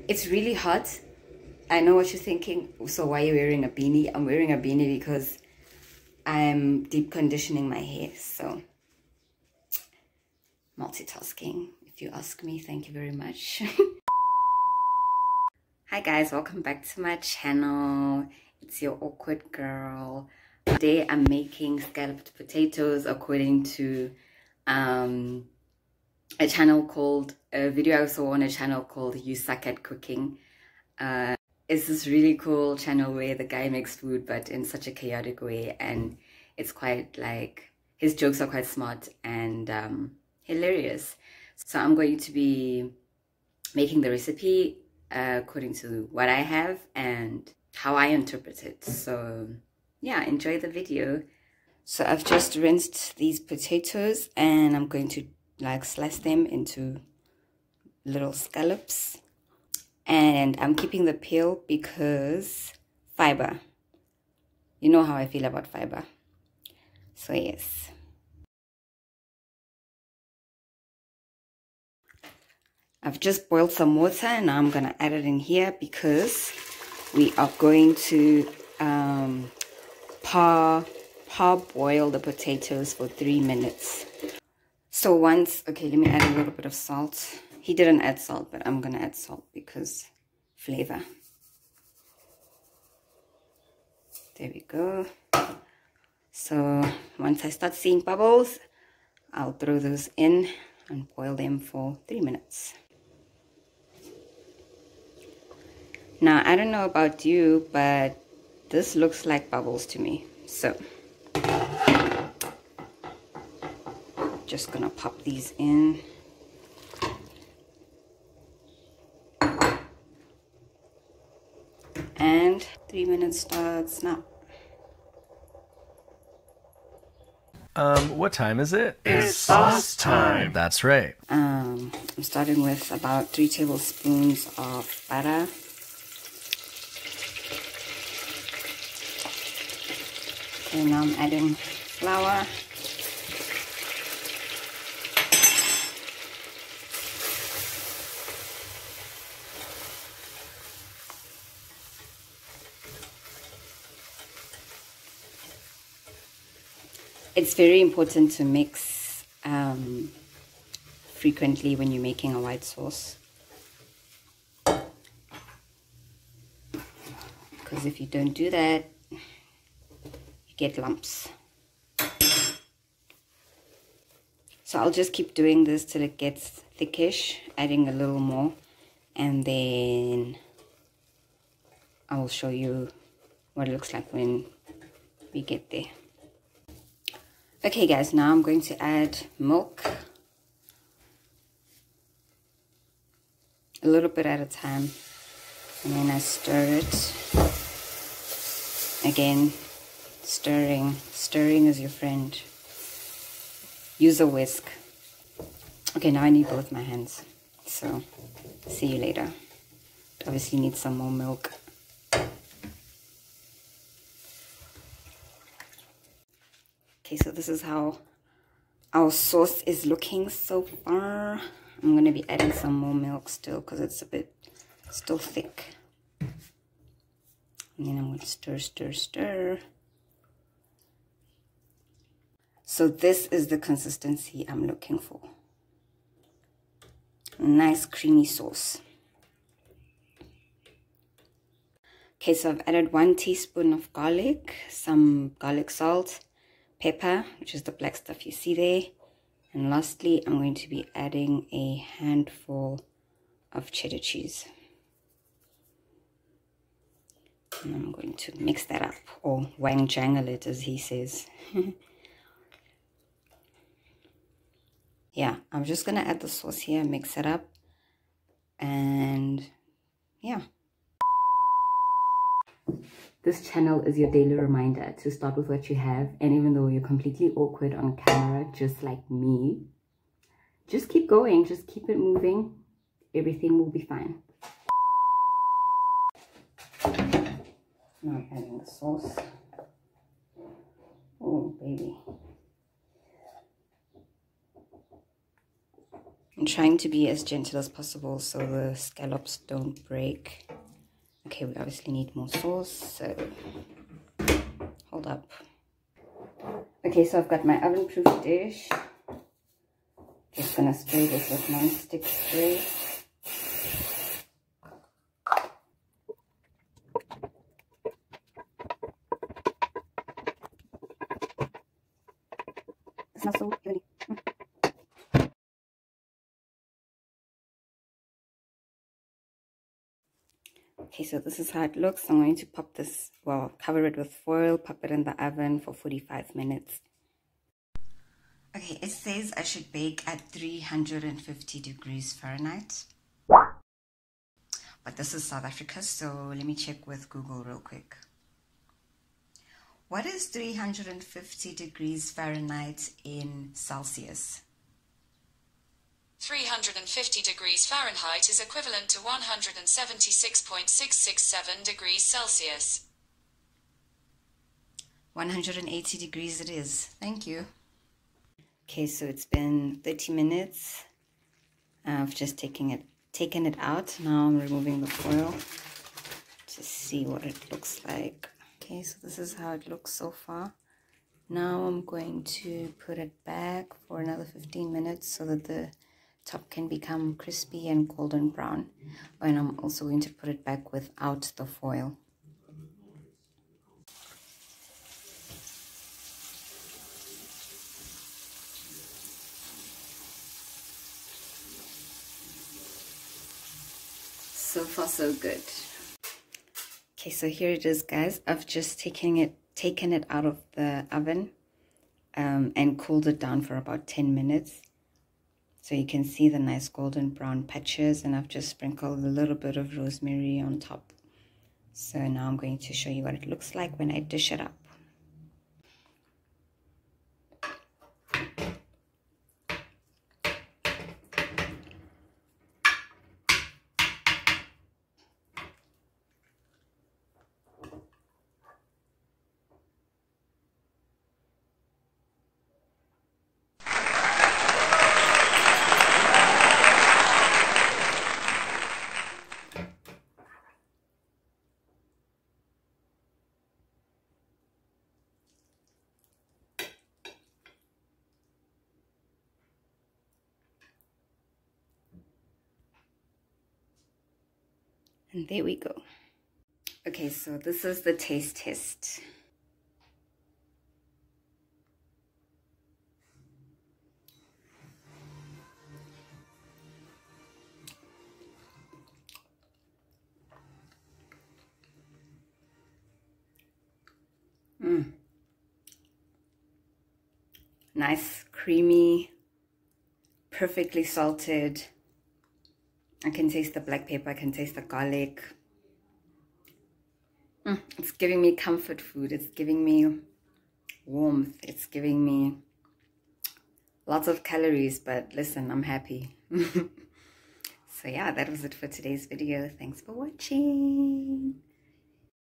It's really hot. I know what you're thinking. So why are you wearing a beanie? I'm wearing a beanie because I'm deep conditioning my hair. So multitasking, if you ask me. Thank you very much. Hi guys, welcome back to my channel. It's your awkward girl. Today I'm making scalloped potatoes according to a video I saw on a channel called You Suck at Cooking. It's this really cool channel where the guy makes food but in such a chaotic way, and it's quite like, his jokes are quite smart and hilarious. So I'm going to be making the recipe according to what I have and how I interpret it. So yeah, enjoy the video. So I've just rinsed these potatoes and I'm going to like slice them into little scallops. And I'm keeping the peel because fiber. You know how I feel about fiber. So yes. I've just boiled some water and now I'm going to add it in here because we are going to parboil the potatoes for 3 minutes. So once, okay, let me add a little bit of salt. He didn't add salt, but I'm going to add salt because flavor. There we go. So once I start seeing bubbles, I'll throw those in and boil them for 3 minutes. Now, I don't know about you, but this looks like bubbles to me. So just gonna pop these in. And 3 minutes starts now. What time is it? It's sauce time. That's right. I'm starting with about 3 tablespoons of butter. And now I'm adding flour. It's very important to mix frequently when you're making a white sauce, because if you don't do that, you get lumps. So I'll just keep doing this till it gets thickish, adding a little more, and then I will show you what it looks like when we get there. Okay guys, now I'm going to add milk, a little bit at a time, and then I stir it. Again, stirring is your friend. Use a whisk. Okay, now I need both my hands, so see you later. Obviously need some more milk. Okay, so this is how our sauce is looking so far. I'm going to be adding some more milk still because it's a bit still thick. And then I'm going to stir. So this is the consistency I'm looking for. Nice creamy sauce. Okay, so I've added 1 teaspoon of garlic, some garlic salt, pepper, which is the black stuff you see there, and lastly I'm going to be adding a handful of cheddar cheese, and I'm going to mix that up, or wang jangle it as he says. Yeah, I'm just gonna add the sauce here, mix it up, and yeah. This channel is your daily reminder to start with what you have, and even though you're completely awkward on camera, just like me, just keep going, just keep it moving. Everything will be fine. Now I'm adding the sauce. Oh, baby. I'm trying to be as gentle as possible so the scallops don't break. Okay, we obviously need more sauce, so hold up. Okay, so I've got my oven-proof dish. Just gonna spray this with non-stick spray. It smells so good. Okay, so this is how it looks. I'm going to pop this, well, cover it with foil, pop it in the oven for 45 minutes. Okay, it says I should bake at 350 degrees Fahrenheit. But this is South Africa, so let me check with Google real quick. What is 350 degrees Fahrenheit in Celsius? 350 degrees Fahrenheit is equivalent to 176.667 degrees Celsius. 180 degrees it is. Thank you. Okay, so it's been 30 minutes. I've just taken it out. Now I'm removing the foil to see what it looks like. Okay, so this is how it looks so far. Now I'm going to put it back for another 15 minutes so that the top can become crispy and golden brown. And I'm also going to put it back without the foil. So far so good. Okay, so here it is, guys. I've just taken it out of the oven and cooled it down for about 10 minutes. So you can see the nice golden brown patches, and I've just sprinkled a little bit of rosemary on top. So now I'm going to show you what it looks like when I dish it up. And there we go. Okay, so this is the taste test. Nice, creamy, perfectly salted. I can taste the black pepper, I can taste the garlic. It's giving me comfort food. It's giving me warmth. It's giving me lots of calories, but listen, I'm happy. So yeah, that was it for today's video. Thanks for watching.